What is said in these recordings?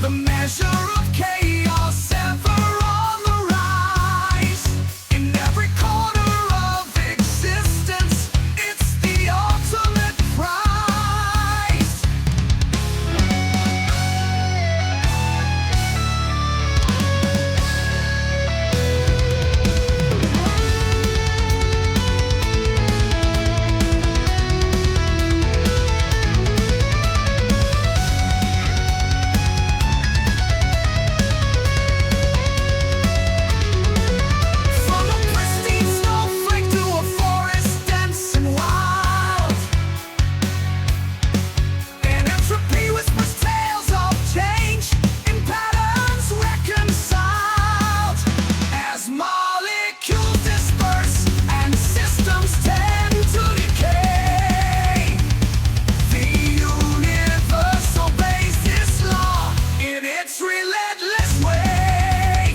The measure of chaos ever on the rise. In every corner of existence, it's the ultimate prize. From a pristine snowflake to a forest dense and wild, and entropy whispers tales of change in patterns reconciled. As molecules disperse and systems tend to decay, the universe obeys this law in its relentless way.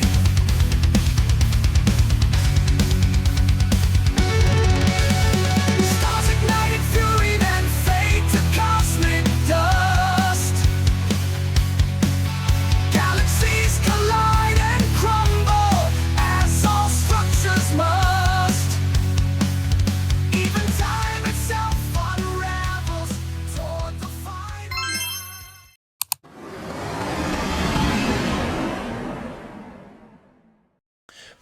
Stars ignited fury then fade to cosmic dust. Galaxies collide and crumble as all structures must. Even time itself unravels toward the final.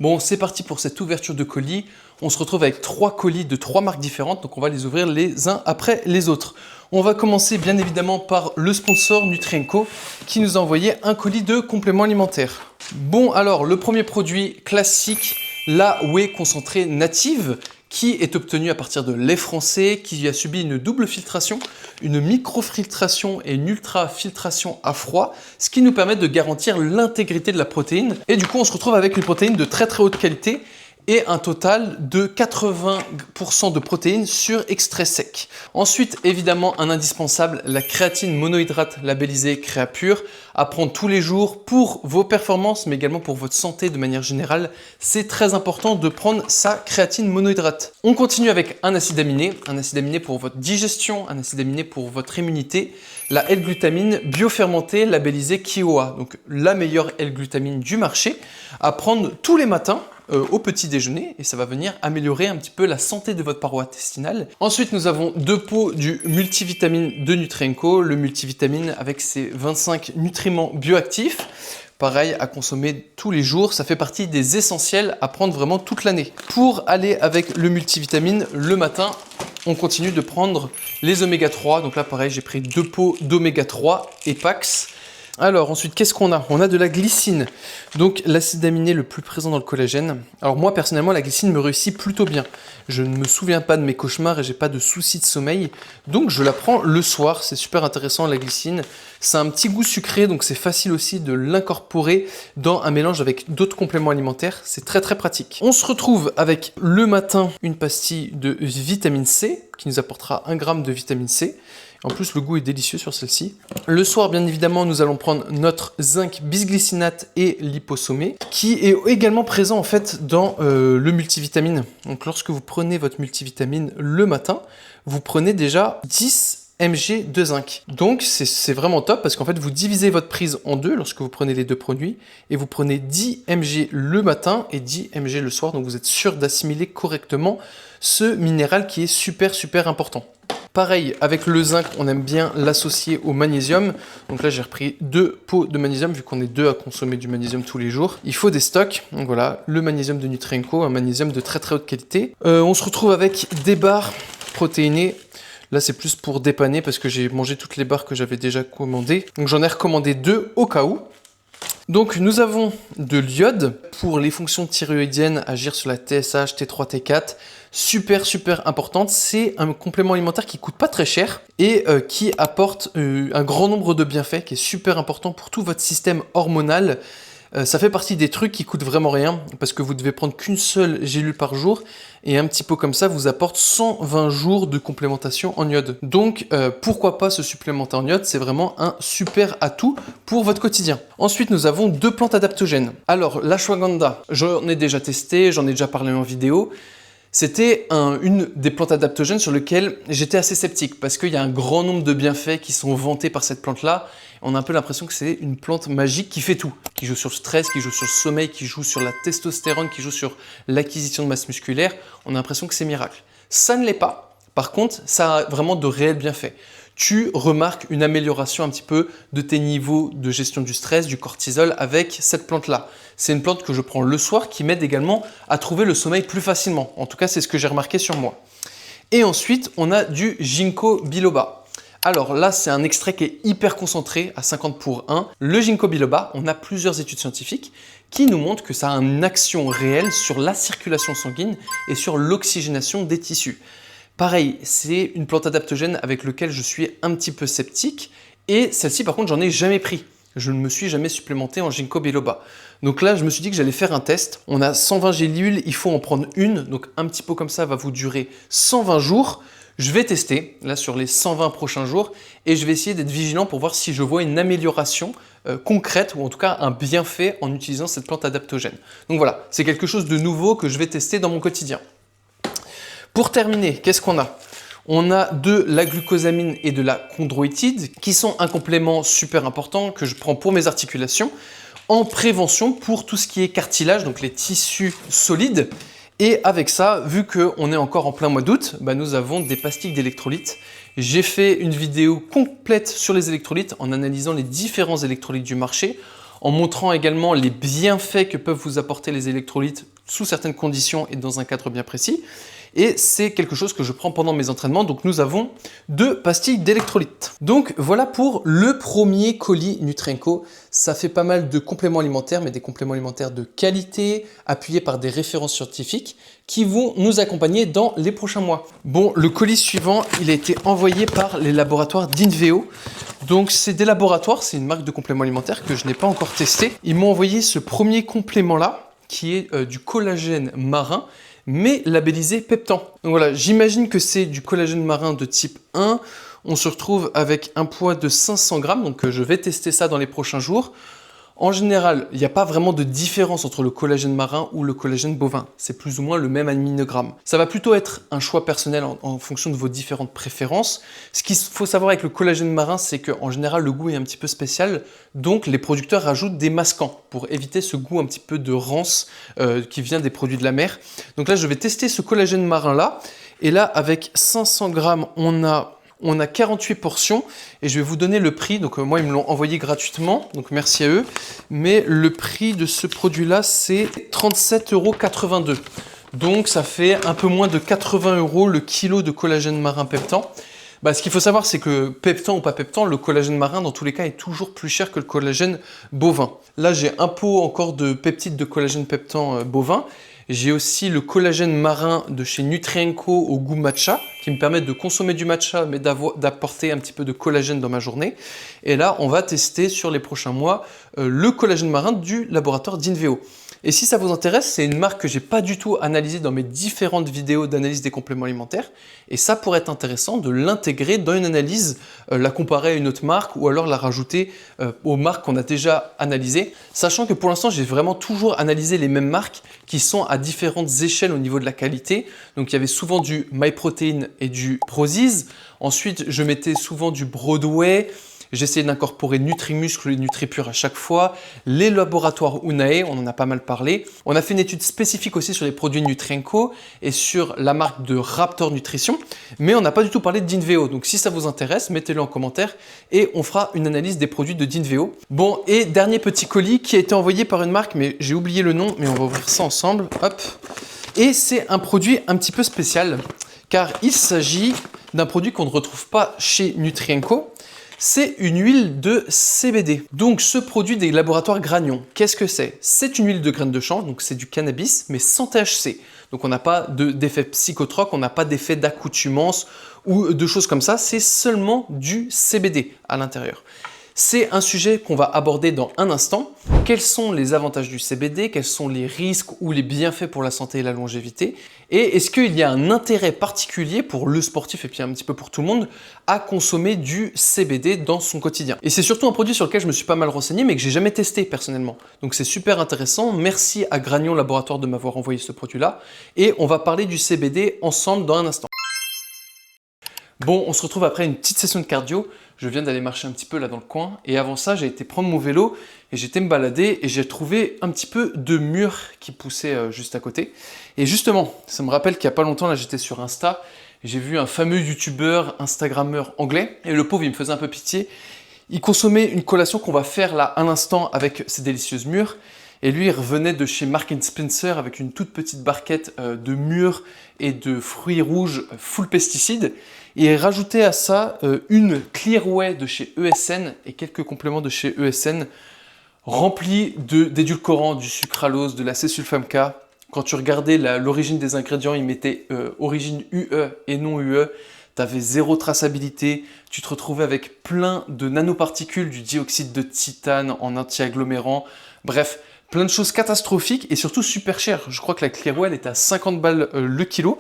Bon, c'est parti pour cette ouverture de colis. On se retrouve avec 3 colis de 3 marques différentes, donc on va les ouvrir les uns après les autres. On va commencer bien évidemment par le sponsor Nutrienco qui nous a envoyé un colis de compléments alimentaires. Bon, alors le premier produit classique, la whey concentrée native, qui est obtenue à partir de lait français, qui a subi une double filtration, une microfiltration et une ultrafiltration à froid, ce qui nous permet de garantir l'intégrité de la protéine. Et du coup, on se retrouve avec une protéine de très très haute qualité et un total de 80% de protéines sur extrait sec. Ensuite, évidemment, un indispensable, la créatine monohydrate labellisée Créapure, à prendre tous les jours pour vos performances, mais également pour votre santé de manière générale. C'est très important de prendre sa créatine monohydrate. On continue avec un acide aminé pour votre digestion, un acide aminé pour votre immunité, la L-glutamine biofermentée labellisée Kiowa, donc la meilleure L-glutamine du marché, à prendre tous les matins au petit déjeuner, et ça va venir améliorer un petit peu la santé de votre paroi intestinale. Ensuite, nous avons 2 pots du multivitamine de Nutrienco, le multivitamine avec ses 25 nutriments bioactifs. Pareil, à consommer tous les jours, ça fait partie des essentiels à prendre vraiment toute l'année. Pour aller avec le multivitamine, le matin, on continue de prendre les oméga 3. Donc là, pareil, j'ai pris 2 pots d'oméga 3 et Pax. Alors ensuite, qu'est-ce qu'on a? On a de la glycine, donc l'acide aminé le plus présent dans le collagène. Alors moi personnellement, la glycine me réussit plutôt bien. Je ne me souviens pas de mes cauchemars et j'ai pas de soucis de sommeil, donc je la prends le soir. C'est super intéressant la glycine. C'est un petit goût sucré, donc c'est facile aussi de l'incorporer dans un mélange avec d'autres compléments alimentaires. C'est très très pratique. On se retrouve avec le matin une pastille de vitamine C qui nous apportera 1 g de vitamine C. En plus, le goût est délicieux sur celle-ci. Le soir, bien évidemment, nous allons prendre notre zinc bisglycinate et liposomé, qui est également présent en fait dans le multivitamine. Donc, lorsque vous prenez votre multivitamine le matin, vous prenez déjà 10 mg de zinc. Donc, c'est vraiment top parce qu'en fait, vous divisez votre prise en 2 lorsque vous prenez les 2 produits et vous prenez 10 mg le matin et 10 mg le soir. Donc, vous êtes sûr d'assimiler correctement ce minéral qui est super important. Pareil, avec le zinc, on aime bien l'associer au magnésium. Donc là, j'ai repris 2 pots de magnésium, vu qu'on est 2 à consommer du magnésium tous les jours. Il faut des stocks. Donc voilà, le magnésium de Nutrienco, un magnésium de très haute qualité. On se retrouve avec des barres protéinées. Là, c'est plus pour dépanner parce que j'ai mangé toutes les barres que j'avais déjà commandées. Donc j'en ai recommandé 2 au cas où. Donc nous avons de l'iode pour les fonctions thyroïdiennes, agir sur la TSH, T3, T4. Super importante. C'est un complément alimentaire qui coûte pas très cher et qui apporte un grand nombre de bienfaits, qui est super important pour tout votre système hormonal. Ça fait partie des trucs qui coûtent vraiment rien parce que vous devez prendre qu'une seule gélule par jour et un petit pot comme ça vous apporte 120 jours de complémentation en iode. Donc pourquoi pas se supplémenter en iode, c'est vraiment un super atout pour votre quotidien. Ensuite nous avons 2 plantes adaptogènes. Alors l'ashwagandha, j'en ai déjà testé, j'en ai déjà parlé en vidéo. C'était une des plantes adaptogènes sur lesquelles j'étais assez sceptique parce qu'il y a un grand nombre de bienfaits qui sont vantés par cette plante-là. On a un peu l'impression que c'est une plante magique qui fait tout, qui joue sur le stress, qui joue sur le sommeil, qui joue sur la testostérone, qui joue sur l'acquisition de masse musculaire. On a l'impression que c'est miracle. Ça ne l'est pas. Par contre, ça a vraiment de réels bienfaits. Tu remarques une amélioration un petit peu de tes niveaux de gestion du stress, du cortisol avec cette plante-là. C'est une plante que je prends le soir qui m'aide également à trouver le sommeil plus facilement. En tout cas, c'est ce que j'ai remarqué sur moi. Et ensuite, on a du ginkgo biloba. Alors là, c'est un extrait qui est hyper concentré à 50 pour 1. Le ginkgo biloba, on a plusieurs études scientifiques qui nous montrent que ça a une action réelle sur la circulation sanguine et sur l'oxygénation des tissus. Pareil, c'est une plante adaptogène avec laquelle je suis un petit peu sceptique et celle-ci par contre j'en ai jamais pris. Je ne me suis jamais supplémenté en ginkgo biloba. Donc là je me suis dit que j'allais faire un test. On a 120 gélules, il faut en prendre une, donc un petit pot comme ça va vous durer 120 jours. Je vais tester là sur les 120 prochains jours et je vais essayer d'être vigilant pour voir si je vois une amélioration concrète ou en tout cas un bienfait en utilisant cette plante adaptogène. Donc voilà, c'est quelque chose de nouveau que je vais tester dans mon quotidien. Pour terminer, qu'est-ce qu'on a? On a de la glucosamine et de la chondroïtide qui sont un complément super important que je prends pour mes articulations en prévention pour tout ce qui est cartilage, donc les tissus solides. Et avec ça, vu qu'on est encore en plein mois d'août, nous avons des pastilles d'électrolytes. J'ai fait une vidéo complète sur les électrolytes en analysant les différents électrolytes du marché, en montrant également les bienfaits que peuvent vous apporter les électrolytes sous certaines conditions et dans un cadre bien précis. Et c'est quelque chose que je prends pendant mes entraînements. Donc nous avons 2 pastilles d'électrolytes. Donc voilà pour le premier colis Nutrienco. Ça fait pas mal de compléments alimentaires, mais des compléments alimentaires de qualité, appuyés par des références scientifiques qui vont nous accompagner dans les prochains mois. Bon, le colis suivant, il a été envoyé par les laboratoires d'Inveo. Donc c'est des laboratoires, c'est une marque de compléments alimentaires que je n'ai pas encore testé. Ils m'ont envoyé ce premier complément-là, qui est du collagène marin, mais labellisé Peptan. Donc voilà, j'imagine que c'est du collagène marin de type 1. On se retrouve avec un poids de 500 grammes, donc je vais tester ça dans les prochains jours. En général, il n'y a pas vraiment de différence entre le collagène marin ou le collagène bovin. C'est plus ou moins le même aminogramme. Ça va plutôt être un choix personnel en fonction de vos différentes préférences. Ce qu'il faut savoir avec le collagène marin, c'est qu'en général, le goût est un petit peu spécial. Donc, les producteurs rajoutent des masquants pour éviter ce goût un petit peu de rance qui vient des produits de la mer. Donc là, je vais tester ce collagène marin-là. Et là, avec 500 grammes, on a 48 portions et je vais vous donner le prix. Donc moi, ils me l'ont envoyé gratuitement, donc merci à eux. Mais le prix de ce produit-là, c'est 37,82 €. Donc ça fait un peu moins de 80 € le kilo de collagène marin Peptan. Ce qu'il faut savoir, c'est que Peptan ou pas Peptan, le collagène marin, dans tous les cas, est toujours plus cher que le collagène bovin. Là, j'ai un pot encore de peptides de collagène Peptan bovin. J'ai aussi le collagène marin de chez Nutrienco au goût matcha, qui me permet de consommer du matcha, mais d'apporter un petit peu de collagène dans ma journée. Et là, on va tester sur les prochains mois le collagène marin du laboratoire d'Inveo. Et si ça vous intéresse, c'est une marque que j'ai pas du tout analysée dans mes différentes vidéos d'analyse des compléments alimentaires. Et ça pourrait être intéressant de l'intégrer dans une analyse, la comparer à une autre marque ou alors la rajouter aux marques qu'on a déjà analysées. Sachant que pour l'instant, j'ai vraiment toujours analysé les mêmes marques qui sont à différentes échelles au niveau de la qualité. Donc il y avait souvent du MyProtein et du Prozis. Ensuite, je mettais souvent du Broadway. J'essayais d'incorporer Nutrimuscle et NutriPure à chaque fois. Les laboratoires Unae, on en a pas mal parlé. On a fait une étude spécifique aussi sur les produits Nutrienco et sur la marque de Raptor Nutrition, mais on n'a pas du tout parlé d'Inveo. Donc si ça vous intéresse, mettez-le en commentaire et on fera une analyse des produits de d'Inveo. Bon, et dernier petit colis qui a été envoyé par une marque, mais j'ai oublié le nom, mais on va ouvrir ça ensemble. Hop. Et c'est un produit un petit peu spécial, car il s'agit d'un produit qu'on ne retrouve pas chez Nutrienco. C'est une huile de CBD. Donc ce produit des laboratoires Granion, qu'est-ce que c'est? C'est une huile de graines de chanvre, donc c'est du cannabis, mais sans THC. Donc on n'a pas d'effet psychotrope, on n'a pas d'effet d'accoutumance ou de choses comme ça, c'est seulement du CBD à l'intérieur. C'est un sujet qu'on va aborder dans un instant. Quels sont les avantages du CBD? Quels sont les risques ou les bienfaits pour la santé et la longévité? Et est-ce qu'il y a un intérêt particulier pour le sportif et puis un petit peu pour tout le monde à consommer du CBD dans son quotidien? Et c'est surtout un produit sur lequel je me suis pas mal renseigné mais que j'ai jamais testé personnellement. Donc c'est super intéressant. Merci à Granion Laboratoire de m'avoir envoyé ce produit-là. Et on va parler du CBD ensemble dans un instant. Bon, on se retrouve après une petite session de cardio. Je viens d'aller marcher un petit peu là dans le coin. Et avant ça, j'ai été prendre mon vélo et j'étais me balader et j'ai trouvé un petit peu de murs qui poussaient juste à côté. Et justement, ça me rappelle qu'il n'y a pas longtemps, là j'étais sur Insta. J'ai vu un fameux youtubeur, instagrammeur anglais. Et le pauvre, il me faisait un peu pitié. Il consommait une collation qu'on va faire là à l'instant avec ces délicieuses mûres. Et lui, il revenait de chez Marks & Spencer avec une toute petite barquette de mûres et de fruits rouges full pesticides. Et il rajoutait à ça une Clearway de chez ESN et quelques compléments de chez ESN remplis d'édulcorants, du sucralose, de la césulfame K. Quand tu regardais l'origine des ingrédients, ils mettaient origine UE et non UE. Tu avais zéro traçabilité, tu te retrouvais avec plein de nanoparticules, du dioxyde de titane en anti-agglomérant. Bref, plein de choses catastrophiques et surtout super chères. Je crois que la Clearway, elle est à 50 balles le kilo.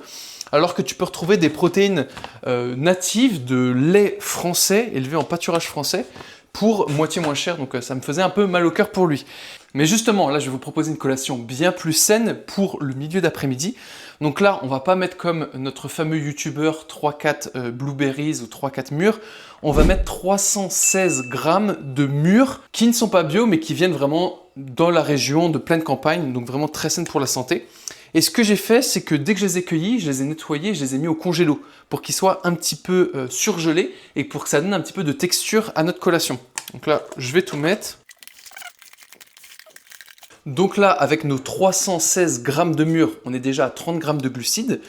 Alors que tu peux retrouver des protéines natives de lait français, élevé en pâturage français, pour moitié moins cher. Donc ça me faisait un peu mal au cœur pour lui. Mais justement, là, je vais vous proposer une collation bien plus saine pour le milieu d'après-midi. Donc là, on va pas mettre comme notre fameux youtubeur 3-4 blueberries ou 3-4 mûres. On va mettre 316 grammes de mûres qui ne sont pas bio, mais qui viennent vraiment dans la région de pleine campagne. Donc vraiment très saines pour la santé. Et ce que j'ai fait, c'est que dès que je les ai cueillis, je les ai nettoyés, je les ai mis au congélo pour qu'ils soient un petit peu surgelés et pour que ça donne un petit peu de texture à notre collation. Donc là, je vais tout mettre. Donc là, avec nos 316 grammes de mûres, on est déjà à 30 grammes de glucides.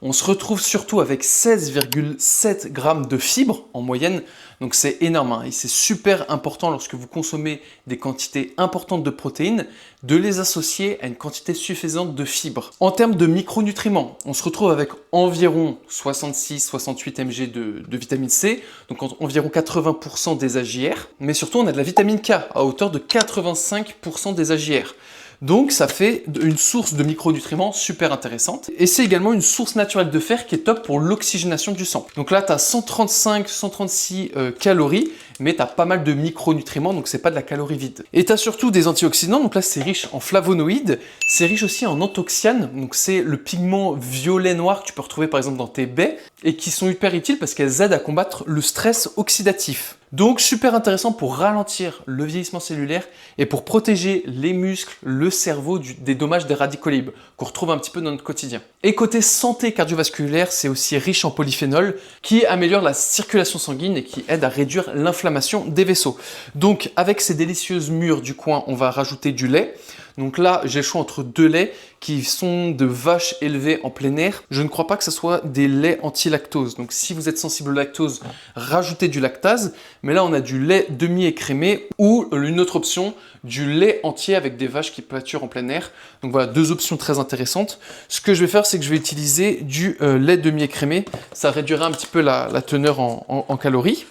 On se retrouve surtout avec 16,7 grammes de fibres en moyenne, donc c'est énorme hein, et c'est super important lorsque vous consommez des quantités importantes de protéines de les associer à une quantité suffisante de fibres. En termes de micronutriments, on se retrouve avec environ 66-68 mg de vitamine C, donc environ 80% des AJR, mais surtout on a de la vitamine K à hauteur de 85% des AJR. Donc ça fait une source de micronutriments super intéressante. Et c'est également une source naturelle de fer qui est top pour l'oxygénation du sang. Donc là, tu as 135-136 calories, mais tu as pas mal de micronutriments, donc c'est pas de la calorie vide. Et tu as surtout des antioxydants, donc là c'est riche en flavonoïdes, c'est riche aussi en anthocyanes, donc c'est le pigment violet-noir que tu peux retrouver par exemple dans tes baies, et qui sont hyper utiles parce qu'elles aident à combattre le stress oxydatif. Donc super intéressant pour ralentir le vieillissement cellulaire et pour protéger les muscles, le cerveau des dommages des radicaux libres qu'on retrouve un petit peu dans notre quotidien. Et côté santé cardiovasculaire, c'est aussi riche en polyphénol qui améliore la circulation sanguine et qui aide à réduire l'inflammation des vaisseaux. Donc avec ces délicieuses mûres du coin, on va rajouter du lait. Donc là, j'ai le choix entre deux laits qui sont de vaches élevées en plein air. Je ne crois pas que ce soit des laits anti-lactose. Donc si vous êtes sensible au lactose, rajoutez du lactase. Mais là, on a du lait demi-écrémé ou une autre option, du lait entier avec des vaches qui pâturent en plein air. Donc voilà, deux options très intéressantes. Ce que je vais faire, c'est que je vais utiliser du lait demi-écrémé. Ça réduira un petit peu la teneur en calories.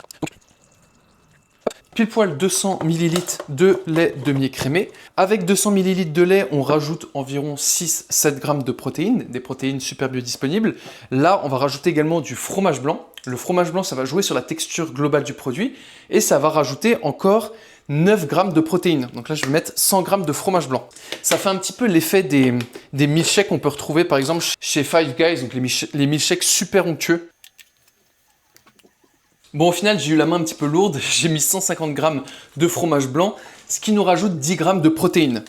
Pile poil 200 ml de lait demi-écrémé. Avec 200 ml de lait, on rajoute environ 6-7 grammes de protéines, des protéines super biodisponibles. Là, on va rajouter également du fromage blanc. Le fromage blanc, ça va jouer sur la texture globale du produit et ça va rajouter encore 9 grammes de protéines. Donc là, je vais mettre 100 grammes de fromage blanc. Ça fait un petit peu l'effet des milkshakes qu'on peut retrouver par exemple chez Five Guys, donc les milkshakes super onctueux. Bon, au final, j'ai eu la main un petit peu lourde, j'ai mis 150 grammes de fromage blanc, ce qui nous rajoute 10 grammes de protéines.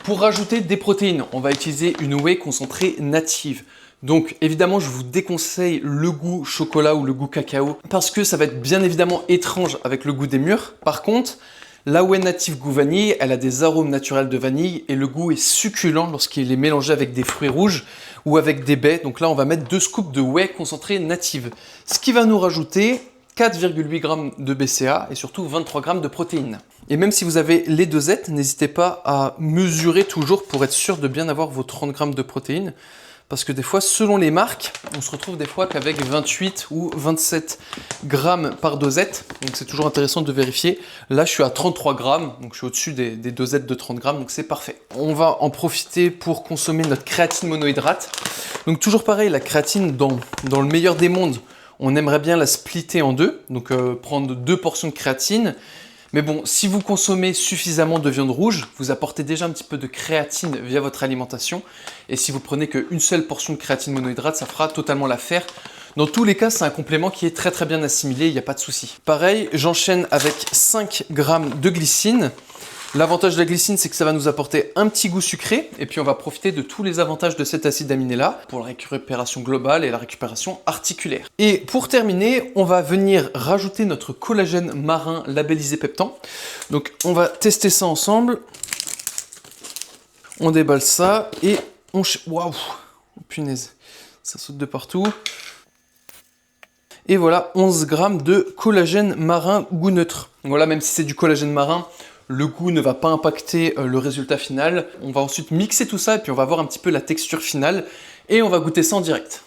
Pour rajouter des protéines, on va utiliser une whey concentrée native. Donc évidemment, je vous déconseille le goût chocolat ou le goût cacao parce que ça va être bien évidemment étrange avec le goût des mûres. Par contre, la whey native goût vanille, elle a des arômes naturels de vanille et le goût est succulent lorsqu'il est mélangé avec des fruits rouges ou avec des baies. Donc là, on va mettre 2 scoops de whey concentrée native, ce qui va nous rajouter 4,8 g de BCA et surtout 23 g de protéines. Et même si vous avez les dosettes, n'hésitez pas à mesurer toujours pour être sûr de bien avoir vos 30 g de protéines parce que des fois, selon les marques, on se retrouve des fois qu'avec 28 ou 27 grammes par dosette. Donc c'est toujours intéressant de vérifier. Là, je suis à 33 grammes, donc je suis au-dessus des dosettes de 30 grammes, donc c'est parfait. On va en profiter pour consommer notre créatine monohydrate. Donc toujours pareil, la créatine, dans le meilleur des mondes, on aimerait bien la splitter en deux, donc prendre 2 portions de créatine. Mais bon, si vous consommez suffisamment de viande rouge, vous apportez déjà un petit peu de créatine via votre alimentation. Et si vous prenez qu'une seule portion de créatine monohydrate, ça fera totalement l'affaire. Dans tous les cas, c'est un complément qui est très bien assimilé, il n'y a pas de souci. Pareil, j'enchaîne avec 5 grammes de glycine. L'avantage de la glycine, c'est que ça va nous apporter un petit goût sucré, et puis on va profiter de tous les avantages de cet acide aminé-là pour la récupération globale et la récupération articulaire. Et pour terminer, on va venir rajouter notre collagène marin labellisé Peptan. Donc on va tester ça ensemble. On déballe ça et on... Waouh! Punaise, ça saute de partout. Et voilà, 11 grammes de collagène marin goût neutre. Voilà, même si c'est du collagène marin, le goût ne va pas impacter le résultat final. On va ensuite mixer tout ça et puis on va voir un petit peu la texture finale et on va goûter ça en direct.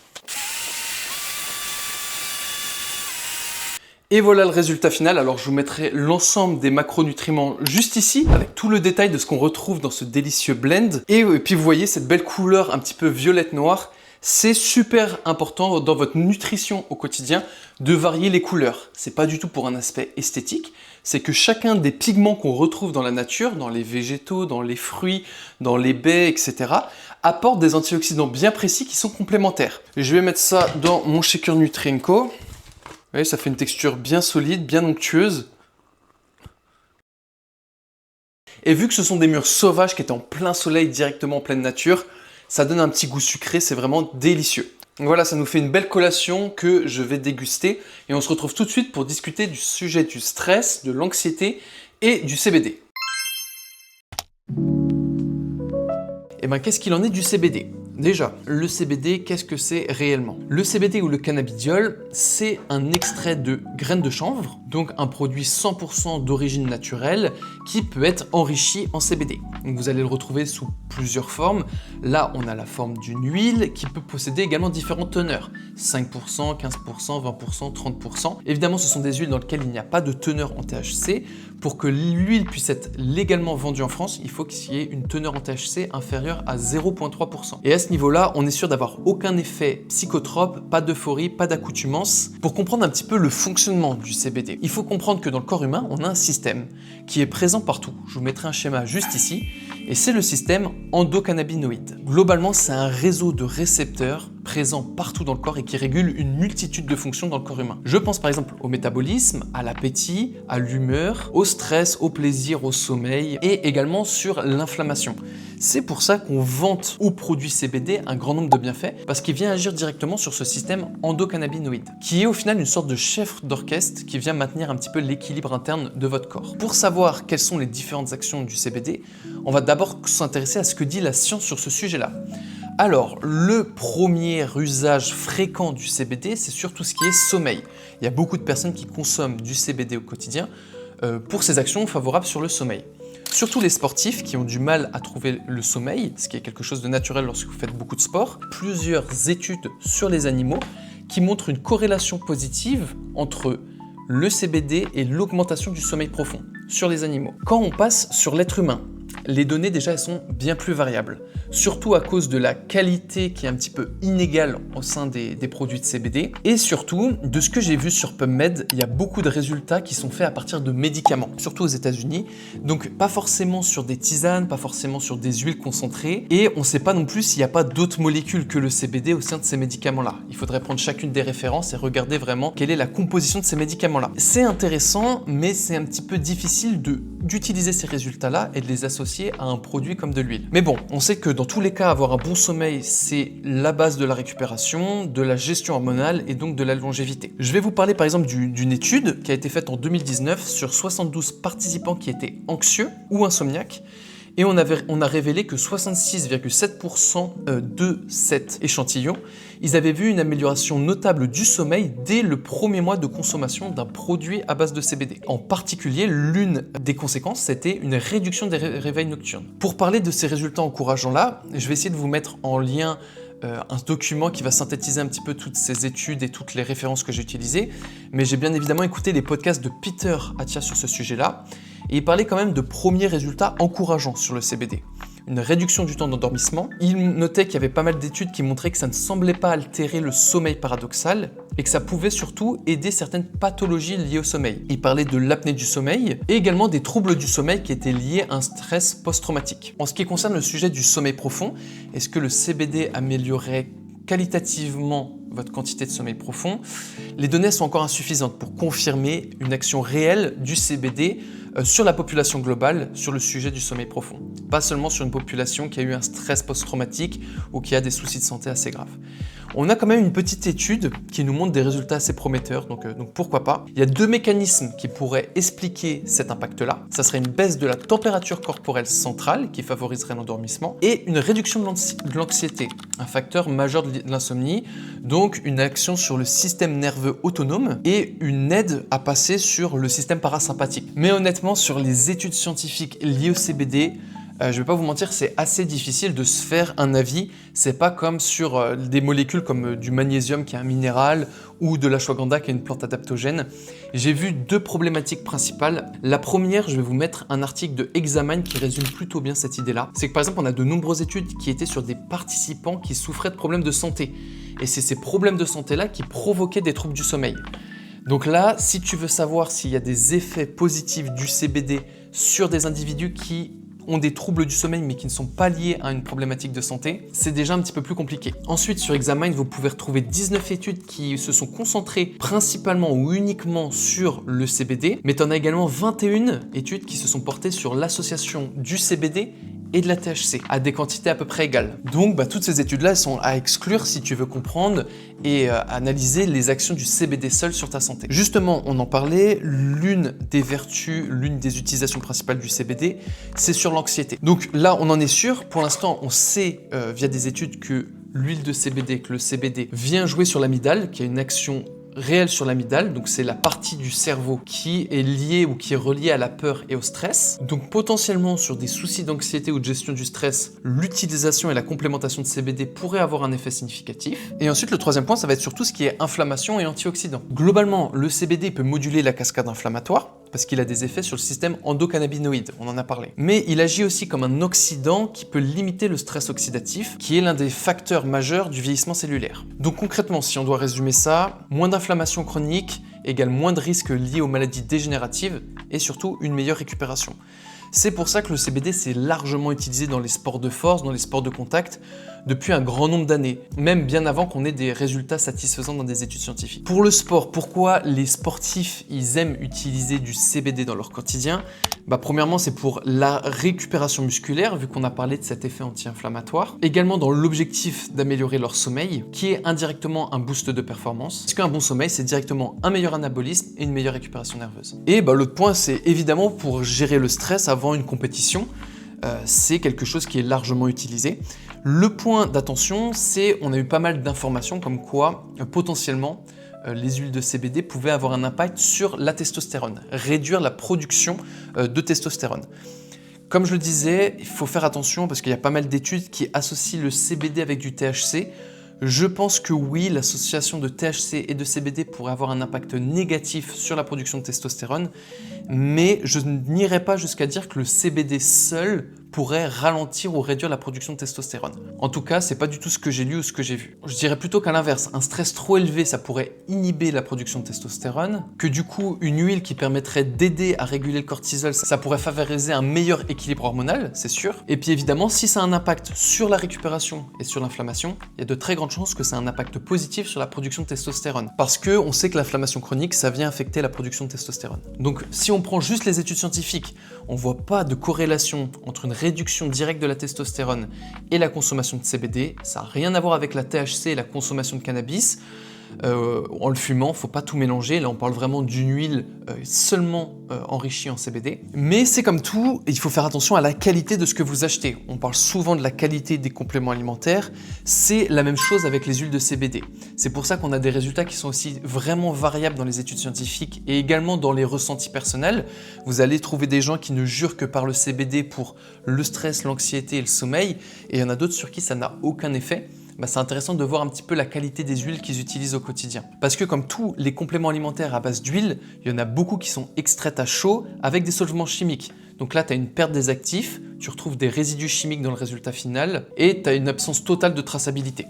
Et voilà le résultat final. Alors je vous mettrai l'ensemble des macronutriments juste ici, avec tout le détail de ce qu'on retrouve dans ce délicieux blend. Et puis vous voyez cette belle couleur un petit peu violette-noire. C'est super important dans votre nutrition au quotidien de varier les couleurs. C'est pas du tout pour un aspect esthétique, c'est que chacun des pigments qu'on retrouve dans la nature, dans les végétaux, dans les fruits, dans les baies, etc., apporte des antioxydants bien précis qui sont complémentaires. Je vais mettre ça dans mon shaker Nutrienco. Vous voyez, ça fait une texture bien solide, bien onctueuse. Et vu que ce sont des mûres sauvages qui étaient en plein soleil, directement en pleine nature, ça donne un petit goût sucré, c'est vraiment délicieux. Donc voilà, ça nous fait une belle collation que je vais déguster et on se retrouve tout de suite pour discuter du sujet du stress, de l'anxiété et du CBD. Et bien, qu'est-ce qu'il en est du CBD ? Déjà, le CBD, qu'est-ce que c'est réellement? Le CBD ou le cannabidiol, c'est un extrait de graines de chanvre, donc un produit 100% d'origine naturelle qui peut être enrichi en CBD. Donc vous allez le retrouver sous plusieurs formes. Là, on a la forme d'une huile qui peut posséder également différentes teneurs. 5%, 15%, 20%, 30%. Évidemment, ce sont des huiles dans lesquelles il n'y a pas de teneur en THC. Pour que l'huile puisse être légalement vendue en France, il faut qu'il y ait une teneur en THC inférieure à 0,3%. Et à ce niveau-là, on est sûr d'avoir aucun effet psychotrope, pas d'euphorie, pas d'accoutumance. Pour comprendre un petit peu le fonctionnement du CBD, il faut comprendre que dans le corps humain, on a un système qui est présent partout. Je vous mettrai un schéma juste ici. Et c'est le système endocannabinoïde. Globalement, c'est un réseau de récepteurs présents partout dans le corps et qui régule une multitude de fonctions dans le corps humain. Je pense par exemple au métabolisme, à l'appétit, à l'humeur, au stress, au plaisir, au sommeil et également sur l'inflammation. C'est pour ça qu'on vante au produit CBD un grand nombre de bienfaits parce qu'il vient agir directement sur ce système endocannabinoïde qui est au final une sorte de chef d'orchestre qui vient maintenir un petit peu l'équilibre interne de votre corps. Pour savoir quelles sont les différentes actions du CBD, on va d'abord s'intéresser à ce que dit la science sur ce sujet-là. Alors, le premier usage fréquent du CBD, c'est surtout ce qui est sommeil. Il y a beaucoup de personnes qui consomment du CBD au quotidien pour ses actions favorables sur le sommeil. Surtout les sportifs qui ont du mal à trouver le sommeil, ce qui est quelque chose de naturel lorsque vous faites beaucoup de sport. Plusieurs études sur les animaux qui montrent une corrélation positive entre le CBD et l'augmentation du sommeil profond sur les animaux. Quand on passe sur l'être humain, les données déjà elles sont bien plus variables, surtout à cause de la qualité qui est un petit peu inégale au sein des produits de CBD et surtout de ce que j'ai vu sur PubMed, il y a beaucoup de résultats qui sont faits à partir de médicaments, surtout aux États-Unis, donc pas forcément sur des tisanes, pas forcément sur des huiles concentrées et on ne sait pas non plus s'il n'y a pas d'autres molécules que le CBD au sein de ces médicaments-là. Il faudrait prendre chacune des références et regarder vraiment quelle est la composition de ces médicaments-là. C'est intéressant, mais c'est un petit peu difficile d'utiliser ces résultats-là et de les associer à un produit comme de l'huile. Mais bon, on sait que dans tous les cas, avoir un bon sommeil, c'est la base de la récupération, de la gestion hormonale et donc de la longévité. Je vais vous parler par exemple d'une étude qui a été faite en 2019 sur 72 participants qui étaient anxieux ou insomniaques. Et on a révélé que 66,7% de cet échantillon, ils avaient vu une amélioration notable du sommeil dès le premier mois de consommation d'un produit à base de CBD. En particulier, l'une des conséquences, c'était une réduction des réveils nocturnes. Pour parler de ces résultats encourageants-là, je vais essayer de vous mettre en lien un document qui va synthétiser un petit peu toutes ces études et toutes les références que j'ai utilisées, mais j'ai bien évidemment écouté les podcasts de Peter Attia sur ce sujet-là, et il parlait quand même de premiers résultats encourageants sur le CBD. Une réduction du temps d'endormissement. Il notait qu'il y avait pas mal d'études qui montraient que ça ne semblait pas altérer le sommeil paradoxal et que ça pouvait surtout aider certaines pathologies liées au sommeil. Il parlait de l'apnée du sommeil et également des troubles du sommeil qui étaient liés à un stress post-traumatique. En ce qui concerne le sujet du sommeil profond, est-ce que le CBD améliorerait qualitativement votre quantité de sommeil profond? Les données sont encore insuffisantes pour confirmer une action réelle du CBD sur la population globale sur le sujet du sommeil profond. Pas seulement sur une population qui a eu un stress post-traumatique ou qui a des soucis de santé assez graves. On a quand même une petite étude qui nous montre des résultats assez prometteurs, donc pourquoi pas. Il y a 2 mécanismes qui pourraient expliquer cet impact-là. Ça serait une baisse de la température corporelle centrale qui favoriserait l'endormissement et une réduction de l'anxiété, un facteur majeur de l'insomnie, donc une action sur le système nerveux autonome et une aide à passer sur le système parasympathique. Mais honnêtement, sur les études scientifiques liées au CBD, je vais pas vous mentir, c'est assez difficile de se faire un avis. C'est pas comme sur des molécules comme du magnésium qui est un minéral ou de l'ashwagandha qui est une plante adaptogène. J'ai vu 2 problématiques principales. La première, je vais vous mettre un article de Examine qui résume plutôt bien cette idée-là. C'est que par exemple, on a de nombreuses études qui étaient sur des participants qui souffraient de problèmes de santé. Et c'est ces problèmes de santé-là qui provoquaient des troubles du sommeil. Donc là, si tu veux savoir s'il y a des effets positifs du CBD sur des individus qui ont des troubles du sommeil mais qui ne sont pas liés à une problématique de santé, c'est déjà un petit peu plus compliqué. Ensuite, sur Examine, vous pouvez retrouver 19 études qui se sont concentrées principalement ou uniquement sur le CBD, mais tu en as également 21 études qui se sont portées sur l'association du CBD et de la THC à des quantités à peu près égales. Donc toutes ces études-là elles sont à exclure si tu veux comprendre et analyser les actions du CBD seul sur ta santé. Justement, on en parlait, l'une des vertus, l'une des utilisations principales du CBD, c'est sur l'anxiété. Donc là, on en est sûr. Pour l'instant, on sait via des études que l'huile de CBD, que le CBD vient jouer sur l'amygdale, qui a une action réelle sur l'amygdale, donc c'est la partie du cerveau qui est liée ou qui est reliée à la peur et au stress. Donc potentiellement sur des soucis d'anxiété ou de gestion du stress, l'utilisation et la complémentation de CBD pourraient avoir un effet significatif. Et ensuite le troisième point, ça va être surtout ce qui est inflammation et antioxydant. Globalement, le CBD peut moduler la cascade inflammatoire parce qu'il a des effets sur le système endocannabinoïde, on en a parlé. Mais il agit aussi comme un oxydant qui peut limiter le stress oxydatif, qui est l'un des facteurs majeurs du vieillissement cellulaire. Donc concrètement, si on doit résumer ça, moins d'inflammation chronique égale moins de risques liés aux maladies dégénératives et surtout une meilleure récupération. C'est pour ça que le CBD s'est largement utilisé dans les sports de force, dans les sports de contact, depuis un grand nombre d'années, même bien avant qu'on ait des résultats satisfaisants dans des études scientifiques. Pour le sport, pourquoi les sportifs ils aiment utiliser du CBD dans leur quotidien? Premièrement, c'est pour la récupération musculaire, vu qu'on a parlé de cet effet anti-inflammatoire. Également dans l'objectif d'améliorer leur sommeil, qui est indirectement un boost de performance. Parce qu'un bon sommeil, c'est directement un meilleur anabolisme et une meilleure récupération nerveuse. Et l'autre point, c'est évidemment pour gérer le stress avant une compétition. C'est quelque chose qui est largement utilisé. Le point d'attention, c'est on a eu pas mal d'informations comme quoi potentiellement les huiles de CBD pouvaient avoir un impact sur la testostérone, réduire la production de testostérone. Comme je le disais, il faut faire attention parce qu'il y a pas mal d'études qui associent le CBD avec du THC. Je pense que oui, l'association de THC et de CBD pourrait avoir un impact négatif sur la production de testostérone, mais je n'irai pas jusqu'à dire que le CBD seul pourrait ralentir ou réduire la production de testostérone. En tout cas, c'est pas du tout ce que j'ai lu ou ce que j'ai vu. Je dirais plutôt qu'à l'inverse, un stress trop élevé, ça pourrait inhiber la production de testostérone, que du coup, une huile qui permettrait d'aider à réguler le cortisol, ça pourrait favoriser un meilleur équilibre hormonal, c'est sûr. Et puis évidemment, si ça a un impact sur la récupération et sur l'inflammation, il y a de très grandes chances que ça ait un impact positif sur la production de testostérone. Parce que on sait que l'inflammation chronique, ça vient affecter la production de testostérone. Donc si on prend juste les études scientifiques, on voit pas de corrélation entre une réduction directe de la testostérone et la consommation de CBD. Ça n'a rien à voir avec la THC et la consommation de cannabis. En le fumant, faut pas tout mélanger. Là, on parle vraiment d'une huile seulement enrichie en CBD. Mais c'est comme tout, il faut faire attention à la qualité de ce que vous achetez. On parle souvent de la qualité des compléments alimentaires. C'est la même chose avec les huiles de CBD. C'est pour ça qu'on a des résultats qui sont aussi vraiment variables dans les études scientifiques et également dans les ressentis personnels. Vous allez trouver des gens qui ne jurent que par le CBD pour le stress, l'anxiété et le sommeil. Et il y en a d'autres sur qui ça n'a aucun effet. c'est intéressant de voir un petit peu la qualité des huiles qu'ils utilisent au quotidien. Parce que comme tous les compléments alimentaires à base d'huile, il y en a beaucoup qui sont extraites à chaud avec des solvants chimiques. Donc là, tu as une perte des actifs, tu retrouves des résidus chimiques dans le résultat final et tu as une absence totale de traçabilité.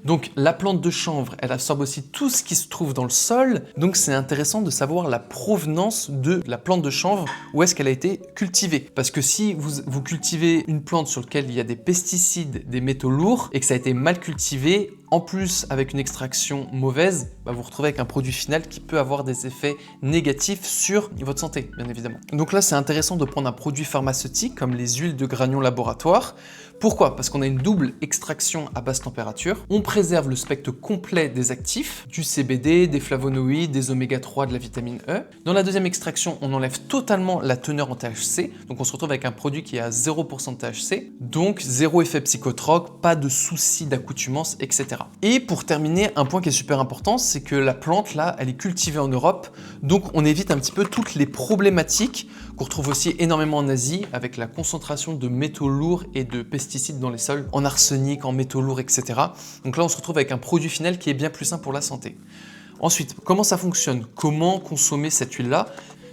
Donc la plante de chanvre, elle absorbe aussi tout ce qui se trouve dans le sol. Donc c'est intéressant de savoir la provenance de la plante de chanvre, où est-ce qu'elle a été cultivée. Parce que si vous cultivez une plante sur laquelle il y a des pesticides, des métaux lourds, et que ça a été mal cultivé, en plus avec une extraction mauvaise, vous vous retrouvez avec un produit final qui peut avoir des effets négatifs sur votre santé, bien évidemment. Donc là, c'est intéressant de prendre un produit pharmaceutique comme les huiles de granion laboratoire. Pourquoi? Parce qu'on a une double extraction à basse température. On préserve le spectre complet des actifs, du CBD, des flavonoïdes, des oméga 3, de la vitamine E. Dans la deuxième extraction, on enlève totalement la teneur en THC. Donc on se retrouve avec un produit qui est à 0% de THC. Donc zéro effet psychotrope, pas de soucis d'accoutumance, etc. Et pour terminer, un point qui est super important, c'est que la plante là, elle est cultivée en Europe. Donc on évite un petit peu toutes les problématiques qu'on retrouve aussi énormément en Asie avec la concentration de métaux lourds et de pesticides dans les sols, en arsenic, en métaux lourds, etc. Donc là, on se retrouve avec un produit final qui est bien plus sain pour la santé. Ensuite, comment ça fonctionne? Comment consommer cette huile-là?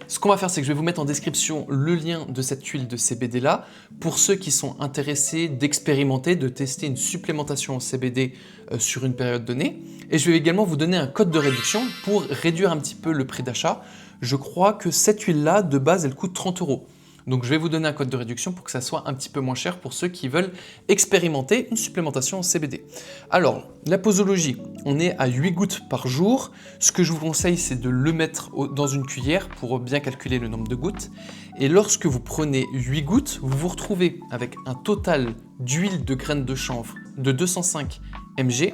Ce qu'on va faire, c'est que je vais vous mettre en description le lien de cette huile de CBD là pour ceux qui sont intéressés d'expérimenter, de tester une supplémentation en CBD sur une période donnée. Et je vais également vous donner un code de réduction pour réduire un petit peu le prix d'achat. Je crois que cette huile-là, de base, elle coûte 30 €. Donc je vais vous donner un code de réduction pour que ça soit un petit peu moins cher pour ceux qui veulent expérimenter une supplémentation en CBD. Alors, la posologie, on est à 8 gouttes par jour. Ce que je vous conseille, c'est de le mettre dans une cuillère pour bien calculer le nombre de gouttes. Et lorsque vous prenez 8 gouttes, vous vous retrouvez avec un total d'huile de graines de chanvre de 205 mg,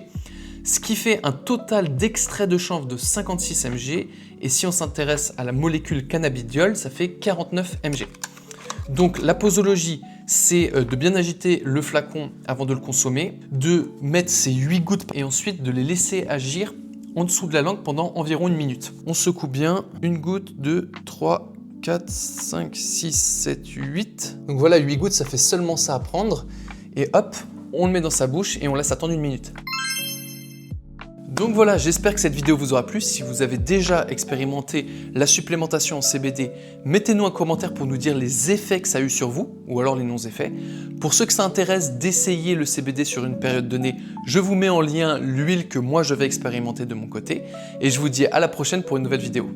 ce qui fait un total d'extrait de chanvre de 56 mg. Et si on s'intéresse à la molécule cannabidiol, ça fait 49 mg. Donc la posologie, c'est de bien agiter le flacon avant de le consommer, de mettre ces 8 gouttes et ensuite de les laisser agir en dessous de la langue pendant environ 1 minute. On secoue bien, 1 goutte, 2, 3, 4, 5, 6, 7, 8. Donc voilà, 8 gouttes, ça fait seulement ça à prendre. Et hop, on le met dans sa bouche et on laisse attendre 1 minute. Donc voilà, j'espère que cette vidéo vous aura plu. Si vous avez déjà expérimenté la supplémentation en CBD, mettez-nous un commentaire pour nous dire les effets que ça a eu sur vous, ou alors les non-effets. Pour ceux que ça intéresse d'essayer le CBD sur une période donnée, je vous mets en lien l'huile que moi je vais expérimenter de mon côté. Et je vous dis à la prochaine pour une nouvelle vidéo.